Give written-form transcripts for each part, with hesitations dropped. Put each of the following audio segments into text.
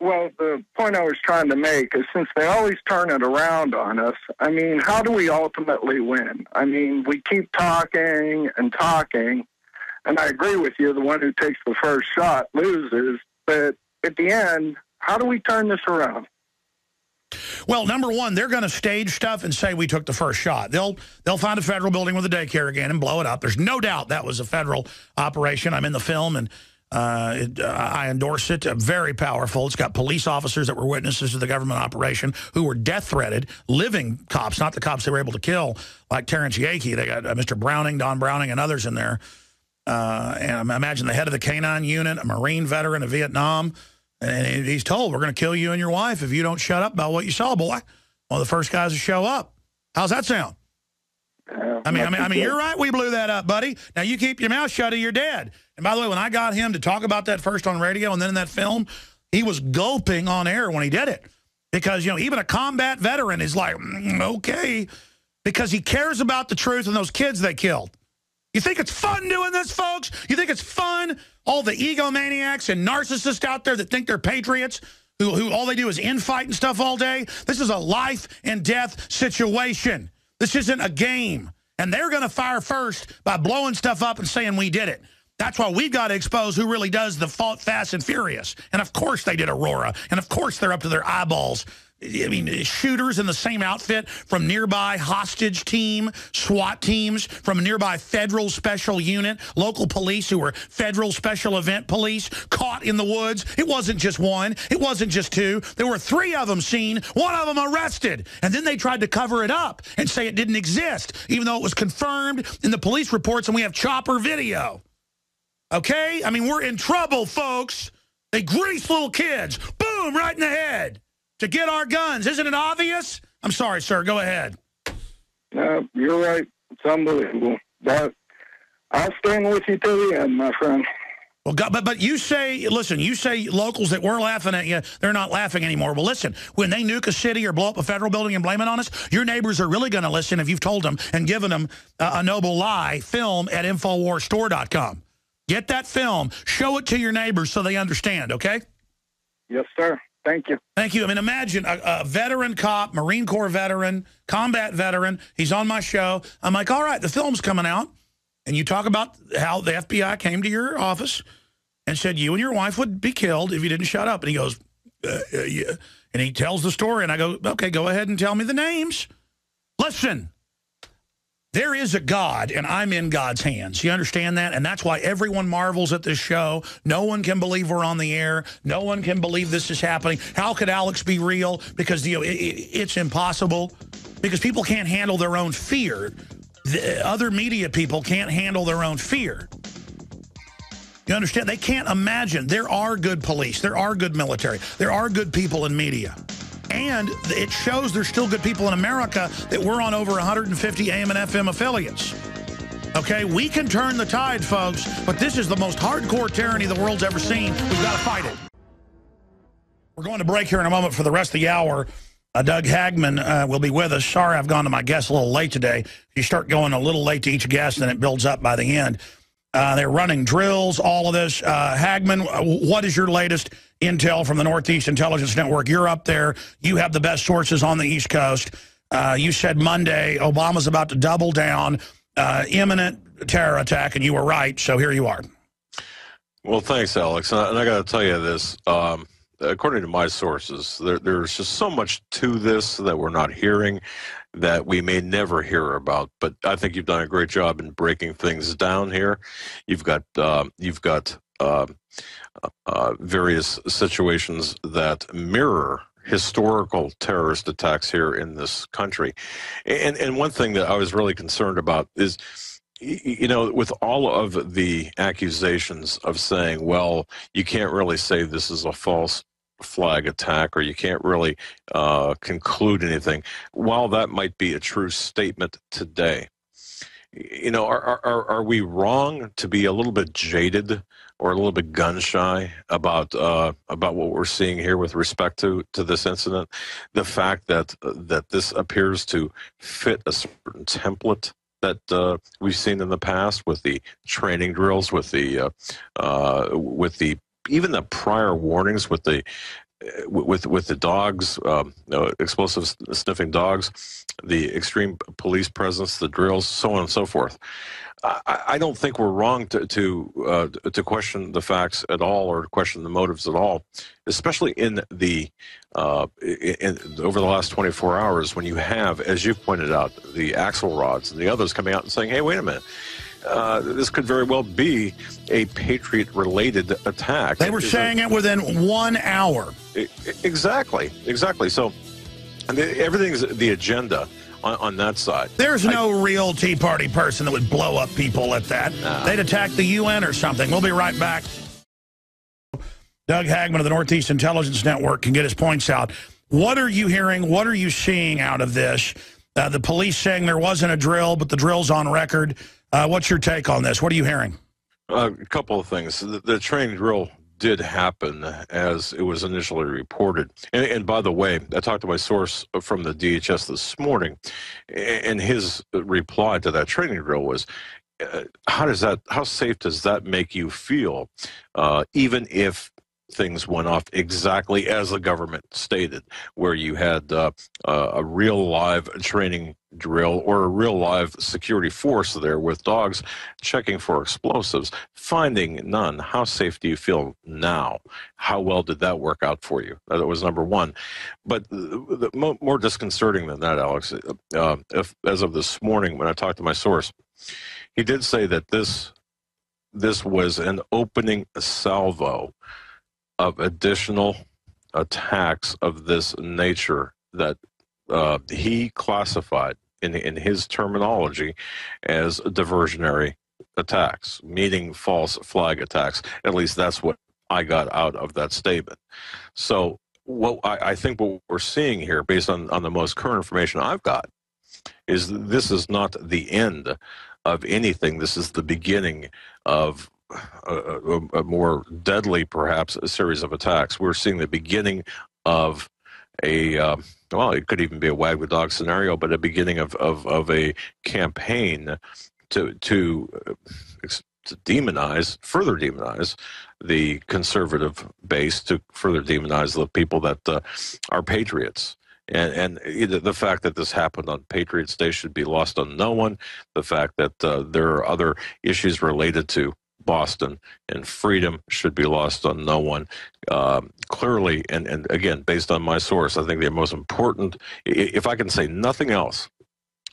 Well, the point I was trying to make is since they always turn it around on us, I mean, how do we ultimately win? I mean, we keep talking and talking, and I agree with you, the one who takes the first shot loses, but at the end, how do we turn this around? Well, number one, they're going to stage stuff and say we took the first shot. They'll find a federal building with a daycare again and blow it up. There's no doubt that was a federal operation. I'm in the film, and I endorse it. Very powerful. It's got police officers that were witnesses to the government operation who were death-threated, living cops, not the cops they were able to kill, like Terrence Yakey. They got Mr. Browning, Don Browning, and others in there. And I imagine the head of the K-9 unit, a Marine veteran of Vietnam, and he's told, we're going to kill you and your wife if you don't shut up about what you saw, boy. One of the first guys to show up. How's that sound? I mean, you're right. We blew that up, buddy. Now you keep your mouth shut or you're dead. And by the way, when I got him to talk about that first on radio and then in that film, he was gulping on air when he did it. Because, you know, even a combat veteran is like, okay, because he cares about the truth and those kids they killed. You think it's fun doing this, folks? You think it's fun? All the egomaniacs and narcissists out there that think they're patriots, who all they do is infight and stuff all day? This is a life and death situation. This isn't a game. And they're going to fire first by blowing stuff up and saying we did it. That's why we've got to expose who really does the Fast and Furious. And, of course, they did Aurora. And, of course, they're up to their eyeballs. I mean, shooters in the same outfit from nearby hostage team, SWAT teams, from a nearby federal special unit, local police who were federal special event police caught in the woods. It wasn't just one. It wasn't just two. There were 3 of them seen, 1 of them arrested. And then they tried to cover it up and say it didn't exist, even though it was confirmed in the police reports and we have chopper video. Okay? I mean, we're in trouble, folks. They grease little kids. Boom, right in the head. To get our guns. Isn't it obvious? I'm sorry, sir. Go ahead. No, you're right. It's unbelievable. But I'll stand with you till the end, my friend. Well, but you say, listen, you say locals that were laughing at you, they're not laughing anymore. Well, listen, when they nuke a city or blow up a federal building and blame it on us, your neighbors are really going to listen if you've told them and given them a noble lie. Film at InfoWarsStore.com. Get that film. Show it to your neighbors so they understand, okay? Yes, sir. Thank you. Thank you. I mean, imagine a veteran cop, Marine Corps veteran, combat veteran. He's on my show. I'm like, all right, the film's coming out. And you talk about how the FBI came to your office and said you and your wife would be killed if you didn't shut up. And he goes, yeah. And he tells the story. And I go, okay, go ahead and tell me the names. Listen, there is a God, and I'm in God's hands. You understand that? And that's why everyone marvels at this show. No one can believe we're on the air. No one can believe this is happening. How could Alex be real? Because it's impossible. Because people can't handle their own fear. The other media people can't handle their own fear. You understand? They can't imagine. There are good police. There are good military. There are good people in media. And it shows there's still good people in America that we're on over 150 AM and FM affiliates. Okay, we can turn the tide, folks, but this is the most hardcore tyranny the world's ever seen. We've got to fight it. We're going to break here in a moment for the rest of the hour. Doug Hagman will be with us. Sorry I've gone to my guests a little late today. You start going a little late to each guest, and it builds up by the end. They're running drills, all of this. Hagman, what is your latest intel from the Northeast Intelligence Network? You're up there. You have the best sources on the East Coast. You said Monday Obama's about to double down, imminent terror attack, and you were right, so here you are. Well, thanks, Alex. And I got to tell you this. According to my sources, there's just so much to this that we're not hearing, that we may never hear about. But I think you've done a great job in breaking things down here. You've got various situations that mirror historical terrorist attacks here in this country. And one thing that I was really concerned about is, you know, with all of the accusations of saying, well, you can't really say this is a false flag attack, or you can't really conclude anything. While that might be a true statement today, you know, are we wrong to be a little bit jaded or a little bit gun shy about what we're seeing here with respect to this incident? The fact that this appears to fit a certain template that we've seen in the past, with the training drills, with the even the prior warnings, with the with the dogs, explosive sniffing dogs, the extreme police presence, the drills, so on and so forth. I don't think we're wrong to question the facts at all or question the motives at all, especially in the over the last 24 hours when you have, as you pointed out, the Axelrods and the others coming out and saying, "Hey, wait a minute, this could very well be a Patriot-related attack." They were saying it within 1 hour. Exactly. So everything's the agenda. On that side. There's no real Tea Party person that would blow up people at that. They'd attack the UN or something. We'll be right back. Doug Hagman of the Northeast Intelligence Network can get his points out. What are you hearing? What are you seeing out of this? The police saying there wasn't a drill, but the drill's on record. What's your take on this? What are you hearing? A couple of things. The training drill did happen as it was initially reported. And by the way, I talked to my source from the DHS this morning, and his reply to that training drill was, how safe does that make you feel, even if things went off exactly as the government stated, where you had a real live training drill or a real live security force there with dogs checking for explosives, finding none? How safe do you feel now? How well did that work out for you? That was number one. But more disconcerting than that, Alex, as of this morning when I talked to my source, he did say that this was an opening salvo of additional attacks of this nature that he classified in his terminology as diversionary attacks, meaning false flag attacks. At least that's what I got out of that statement. So I think what we're seeing here, based on the most current information I've got, is this is not the end of anything. This is the beginning of a more deadly, perhaps, a series of attacks. We're seeing the beginning of well, it could even be a wag the dog scenario, but a beginning of a campaign to demonize, further demonize the conservative base, to further demonize the people that are patriots. And the fact that this happened on Patriots Day should be lost on no one. The fact that there are other issues related to Boston and freedom should be lost on no one. Clearly, and again, based on my source, I think the most important, if I can say nothing else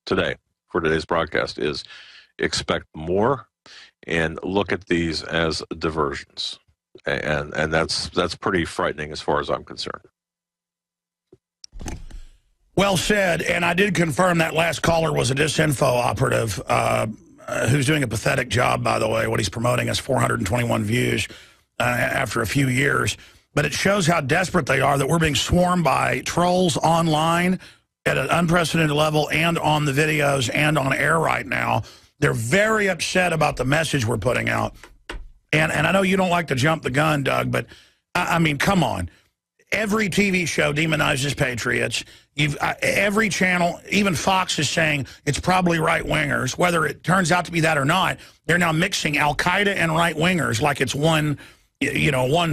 today for today's broadcast, is expect more and look at these as diversions. And that's pretty frightening as far as I'm concerned. Well said. And I did confirm that last caller was a disinfo operative who's doing a pathetic job, by the way. What he's promoting is 421 views after a few years. But it shows how desperate they are, that we're being swarmed by trolls online at an unprecedented level and on the videos and on air right now. They're very upset about the message we're putting out. And I know you don't like to jump the gun, Doug, but I mean, come on. Every TV show demonizes patriots. Every channel, even Fox, is saying it's probably right-wingers. Whether it turns out to be that or not, they're now mixing Al-Qaeda and right-wingers like it's one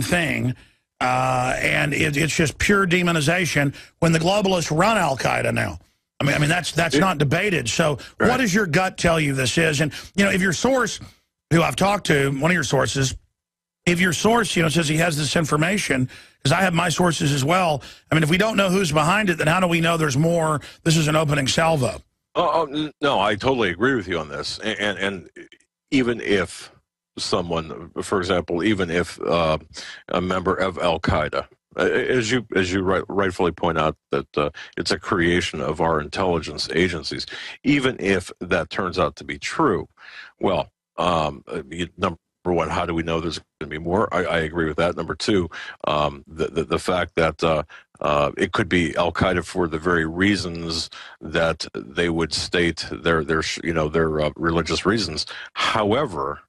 thing. And it's just pure demonization when the globalists run Al-Qaeda now. I mean that's not debated. So right. What does your gut tell you this is? And, if your source, who I've talked to, one of your sources, if your source, says he has this information, because I have my sources as well. I mean, if we don't know who's behind it, then how do we know there's more? This is an opening salvo. Oh, no, I totally agree with you on this. And even if someone, for example, even if a member of Al-Qaeda, as you rightfully point out, that it's a creation of our intelligence agencies, even if that turns out to be true, well, number one, how do we know there's going to be more? I agree with that. Number two, the fact that it could be Al-Qaeda for the very reasons that they would state their religious reasons. However,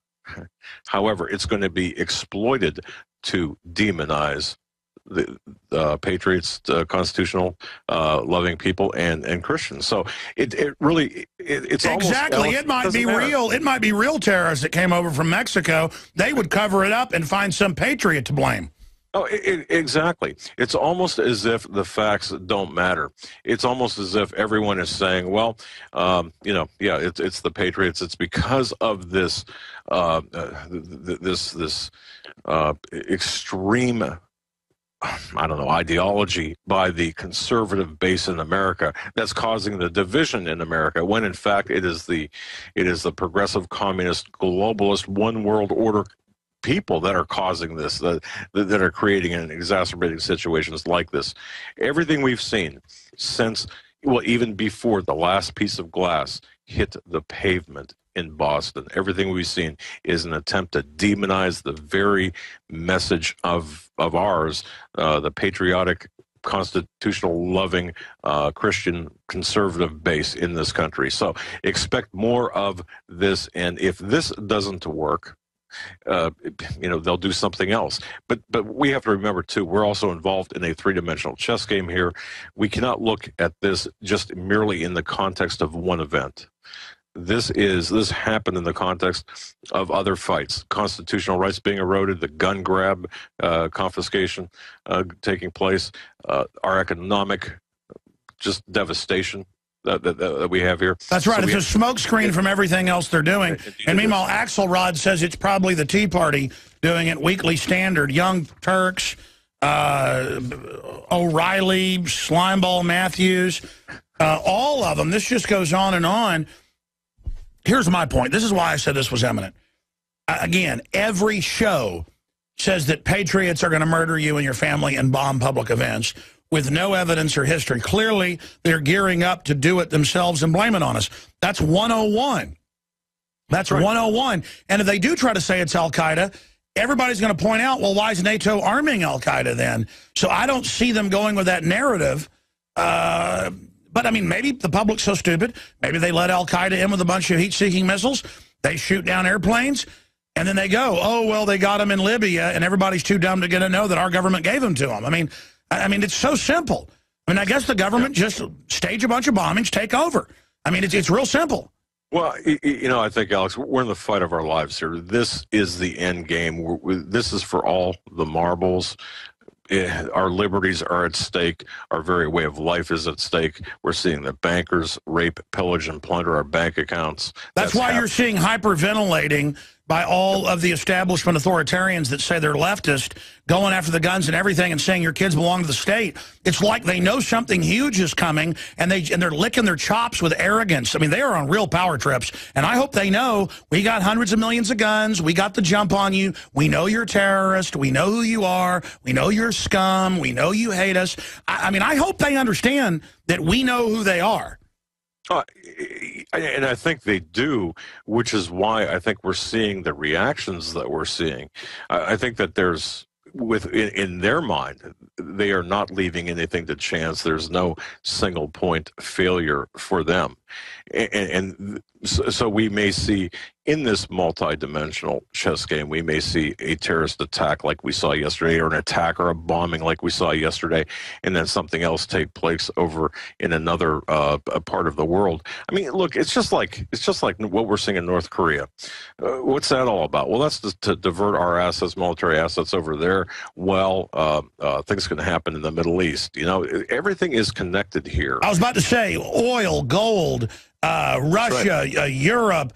it's going to be exploited to demonize the patriots, constitutional, loving people, and Christians. So it's exactly. It might be real. It might be real terrorists that came over from Mexico. They would cover it up and find some patriot to blame. Oh, exactly. It's almost as if the facts don't matter. It's almost as if everyone is saying, well, yeah, it's the Patriots. It's because of this, this extreme, I don't know, ideology by the conservative base in America that's causing the division in America, when in fact it is the progressive communist globalist one world order people that are causing this, that are creating and exacerbating situations like this. Everything we've seen since, well, even before the last piece of glass hit the pavement in Boston, everything we've seen is an attempt to demonize the very message of ours, the patriotic, constitutional loving Christian conservative base in this country. So expect more of this, and if this doesn't work, they'll do something else. But we have to remember too, we're also involved in a three-dimensional chess game here. We cannot look at this just merely in the context of one event. This happened in the context of other fights, constitutional rights being eroded, the gun grab, confiscation taking place, our economic just devastation that we have here. That's right. So it's a smokescreen from everything else they're doing. And meanwhile, Axelrod says it's probably the Tea Party doing it. Weekly Standard, Young Turks, O'Reilly, Slimeball Matthews, all of them. This just goes on and on. Here's my point. This is why I said this was imminent. Again, every show says that patriots are going to murder you and your family and bomb public events with no evidence or history. Clearly, they're gearing up to do it themselves and blame it on us. That's 101. That's right. 101. And if they do try to say it's al-Qaeda, everybody's going to point out, well, why is NATO arming al-Qaeda then? So I don't see them going with that narrative. But, I mean, maybe the public's so stupid. Maybe they let al-Qaeda in with a bunch of heat-seeking missiles. They shoot down airplanes, and then they go, oh, well, they got them in Libya, and everybody's too dumb to get to know that our government gave them to them. I mean, it's so simple. I mean, I guess the government just stage a bunch of bombings, take over. I mean, it's real simple. Well, I think, Alex, we're in the fight of our lives here. This is the end game. This is for all the marbles. Our liberties are at stake. Our very way of life is at stake. We're seeing the bankers rape, pillage, and plunder our bank accounts. That's why you're seeing hyperventilating by all of the establishment authoritarians that say they're leftist, going after the guns and everything and saying your kids belong to the state. It's like they know something huge is coming, and they're licking their chops with arrogance. I mean, they are on real power trips, and I hope they know we got hundreds of millions of guns. We got the jump on you. We know you're a terrorist. We know who you are. We know you're scum. We know you hate us. I mean, I hope they understand that we know who they are. And I think they do, which is why I think we're seeing the reactions that we're seeing. I think that there's, in their mind, they are not leaving anything to chance. There's no single point failure for them. And so we may see in this multi-dimensional chess game, we may see a terrorist attack like we saw yesterday, or an attack or a bombing like we saw yesterday, and then something else take place over in another part of the world. I mean, look, it's just like what we're seeing in North Korea. What's that all about? Well, that's to divert our assets, military assets over there. Well, things can happen in the Middle East. Everything is connected here. I was about to say oil, gold, Russia, right. Europe,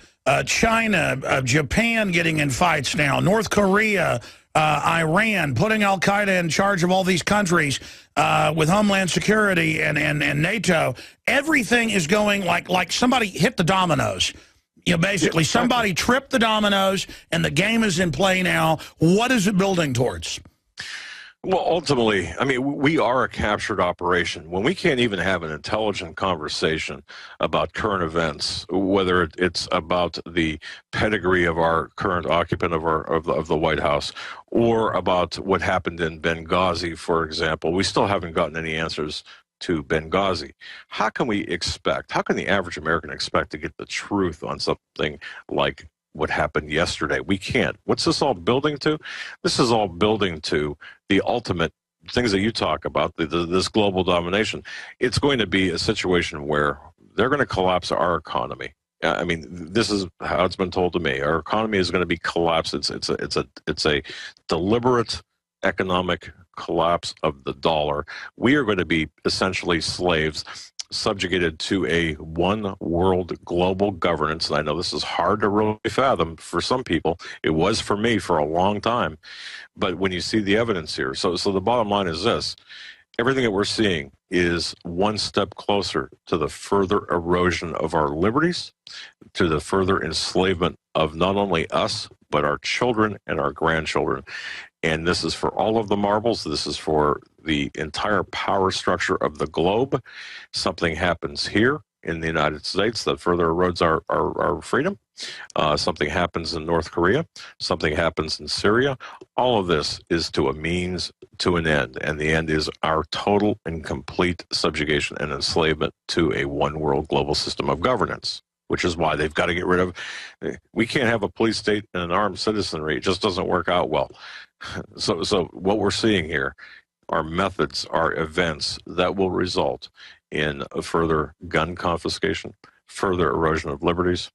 China, Japan getting in fights now, North Korea, Iran, putting al-Qaeda in charge of all these countries with Homeland Security and NATO. Everything is going like somebody hit the dominoes. Basically, somebody tripped the dominoes, and the game is in play now. What is it building towards? Well, ultimately, I mean, we are a captured operation. When we can't even have an intelligent conversation about current events, whether it's about the pedigree of our current occupant of the White House, or about what happened in Benghazi, for example, we still haven't gotten any answers to Benghazi. How can the average American expect to get the truth on something like what happened yesterday? We can't. What's this all building to? This is all building to the ultimate things that you talk about, this global domination. It's going to be a situation where they're going to collapse our economy. I mean, this is how it's been told to me. Our economy is going to be collapsed. It's a deliberate economic collapse of the dollar, we are going to be essentially slaves, subjugated to a one world global governance. And I know this is hard to really fathom for some people. It was for me for a long time. But when you see the evidence here, so the bottom line is this: everything that we're seeing is one step closer to the further erosion of our liberties, to the further enslavement of not only us, but our children and our grandchildren. And this is for all of the marbles. This is for the entire power structure of the globe. Something happens here in the United States that further erodes our freedom. Something happens in North Korea. Something happens in Syria. All of this is to a means to an end. And the end is our total and complete subjugation and enslavement to a one world global system of governance, which is why they've got to get rid of. We can't have a police state and an armed citizenry. It just doesn't work out well. So what we're seeing here are methods, are events that will result in a further gun confiscation, further erosion of liberties,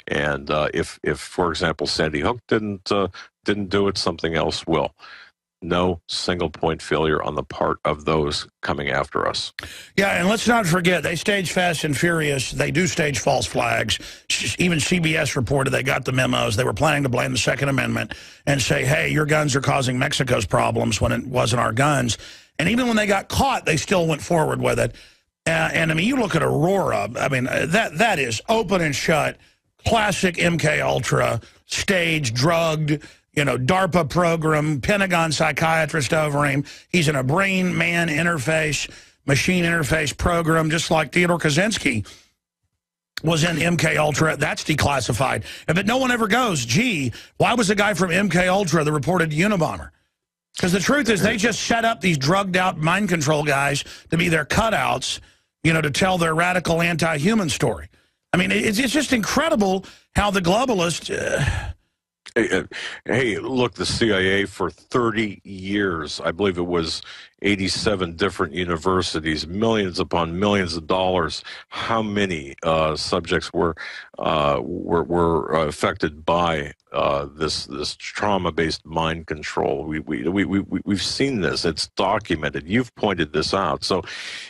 and if for example Sandy Hook didn't do it, something else will. No single point failure on the part of those coming after us. Yeah, and let's not forget, they stage Fast and Furious. They do stage false flags. Even CBS reported they got the memos. They were planning to blame the Second Amendment and say, hey, your guns are causing Mexico's problems when it wasn't our guns. And even when they got caught, they still went forward with it. And I mean, you look at Aurora, I mean, that is open and shut, classic MK Ultra, staged, drugged, you know, DARPA program, Pentagon psychiatrist over him. He's in a brain-man interface, machine interface program, just like Theodore Kaczynski was in MK Ultra. That's declassified. But no one ever goes, gee, why was the guy from MK Ultra the reported Unabomber? Because the truth is they just set up these drugged-out mind control guys to be their cutouts, you know, to tell their radical anti-human story. I mean, it's just incredible how the globalists... Hey, look, the CIA for 30 years, I believe it was 87 different universities, millions upon millions of dollars. How many subjects were affected by this trauma-based mind control? We've seen this. It's documented. You've pointed this out. So,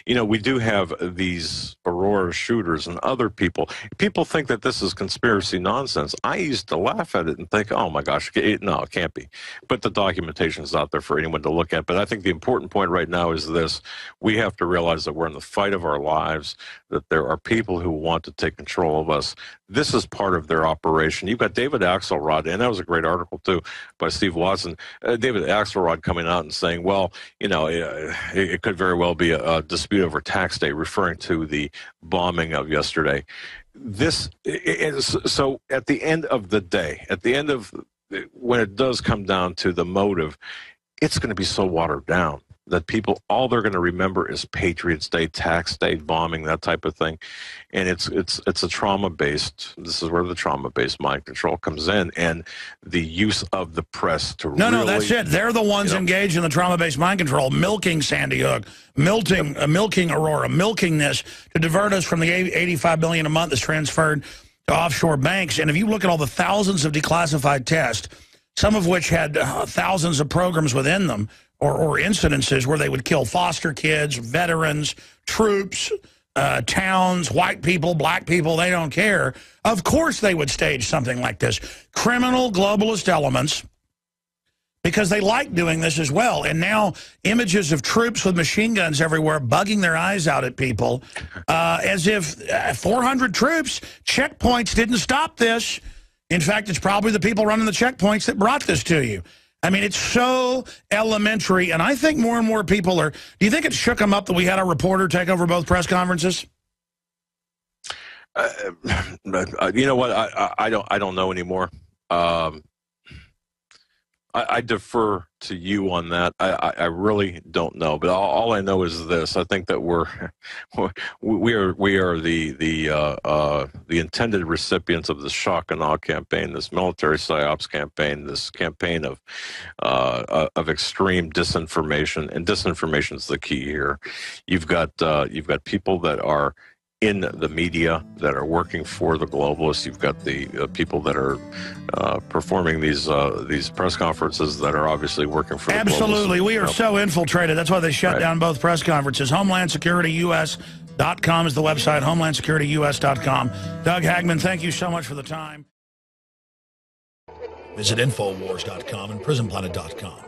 you know, we do have these Aurora shooters and other people. People think that this is conspiracy nonsense. I used to laugh at it and think, oh my gosh, no, it can't be. But the documentation is out there for anyone to look at. But I think the important point right now is this: we have to realize that we're in the fight of our lives, that there are people who want to take control of us. This is part of their operation. You've got David Axelrod, and that was a great article too by Steve Watson. David Axelrod coming out and saying, well, you know, it could very well be a dispute over tax day, referring to the bombing of yesterday. This is, so at the end of the day, at the end of when it does come down to the motive, it's going to be so watered down that people, all they're going to remember is Patriots Day, tax day, bombing, that type of thing. And it's a trauma-based, this is where the trauma-based mind control comes in, and the use of the press to No, that's it. They're the ones engaged in the trauma-based mind control, milking Sandy Hook, milking Aurora, milking this to divert us from the $85 billion a month that's transferred to offshore banks. And if you look at all the thousands of declassified tests, some of which had thousands of programs within them, or incidences where they would kill foster kids, veterans, troops, towns, white people, black people, they don't care. Of course they would stage something like this. Criminal globalist elements, because they like doing this as well. And now images of troops with machine guns everywhere bugging their eyes out at people as if 400 troops, checkpoints didn't stop this. In fact, it's probably the people running the checkpoints that brought this to you. I mean, it's so elementary, and I think more and more people are... Do you think it shook them up that we had a reporter take over both press conferences? You know what? I don't know anymore. I defer to you on that. I really don't know, but all I know is this: I think that we are the intended recipients of this shock and awe campaign, this military psyops campaign, this campaign of extreme disinformation, and disinformation is the key here. You've got people that are in the media that are working for the globalists. You've got the people that are performing these press conferences that are obviously working for the globalists. Absolutely. We are so infiltrated. That's why they shut down both press conferences. HomelandSecurityUS.com is the website, HomelandSecurityUS.com. Doug Hagman, thank you so much for the time. Visit Infowars.com and PrisonPlanet.com.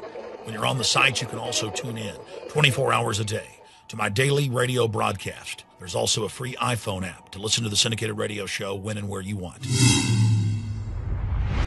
When you're on the site, you can also tune in 24 hours a day to my daily radio broadcast. There's also a free iPhone app to listen to the syndicated radio show when and where you want.